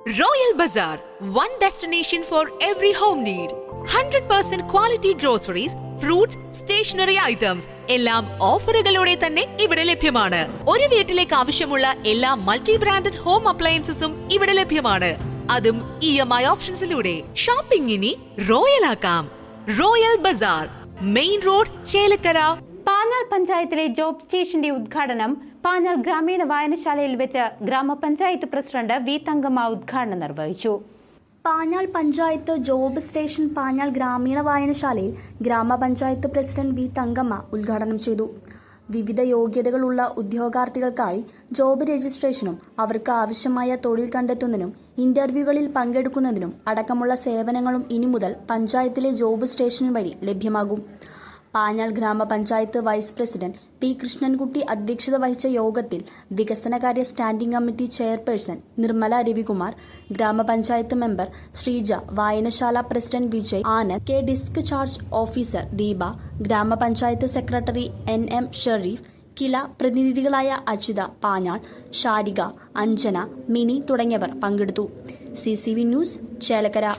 Royal Bazaar, one destination for every home need. 100% quality groceries, fruits, stationery items എല്ലാം ഓഫറുകളോടെ തന്നെ ഇവിടെ ലഭ്യമാണ്. ഒരു വീട്ടിലേക്ക് ആവശ്യമുള്ള എല്ലാ മൾട്ടി ബ്രാൻഡഡ് ഹോം അപ്ലയൻസസും ഇവിടെ ലഭ്യമാണ്. അതും EMI ഓപ്ഷൻസിലൂടെ. ഷോപ്പിംഗ് ഇനി റോയൽ ആക്കാം. Royal Bazaar, main road, Chelakkara. Panjal പഞ്ചായത്തിലെ ജോബ് സ്റ്റേഷന്റെ ഉദ്ഘാടനം പാഞ്ഞാൾ ഗ്രാമീണ വായനശാലയിൽ വെച്ച് ഗ്രാമപഞ്ചായത്ത് പ്രസിഡന്റ് വി തങ്കമ്മ ഉദ്ഘാടനം നിർവഹിച്ചു. പാഞ്ഞാൾ പഞ്ചായത്ത് ജോബ് സ്റ്റേഷൻ പാഞ്ഞാൾ ഗ്രാമീണ വായനശാലയിൽ ഗ്രാമപഞ്ചായത്ത് പ്രസിഡന്റ് വി തങ്കമ്മ ഉദ്ഘാടനം ചെയ്തു. വിവിധ യോഗ്യതകളുള്ള ഉദ്യോഗാർത്ഥികൾക്കായി ജോബ് രജിസ്ട്രേഷനും അവർക്ക് ആവശ്യമായ തൊഴിൽ കണ്ടെത്തുന്നതിനും ഇന്റർവ്യൂകളിൽ പങ്കെടുക്കുന്നതിനും അടക്കമുള്ള സേവനങ്ങളും ഇനി മുതൽ പഞ്ചായത്തിലെ ജോബ് സ്റ്റേഷൻ വഴി ലഭ്യമാകും. പാഞ്ഞാൾ ഗ്രാമപഞ്ചായത്ത് വൈസ് പ്രസിഡന്റ് ടി കൃഷ്ണൻകുട്ടി അധ്യക്ഷത വഹിച്ച യോഗത്തിൽ വികസനകാര്യ standing committee chairperson Nirmala Ravikumar, ഗ്രാമപഞ്ചായത്ത് മെമ്പർ ശ്രീജ, വായനശാല president Vijay Anand, K DISC charge officer Deepa, ഗ്രാമപഞ്ചായത്ത് സെക്രട്ടറി NM ഷെരീഫ്, കില പ്രതിനിധികളായ അജിത, പാഞ്ഞാൾ, ഷാരിക, അഞ്ജന, മിനി തുടങ്ങിയവർ പങ്കെടുത്തു. CCV news, Chelakkara.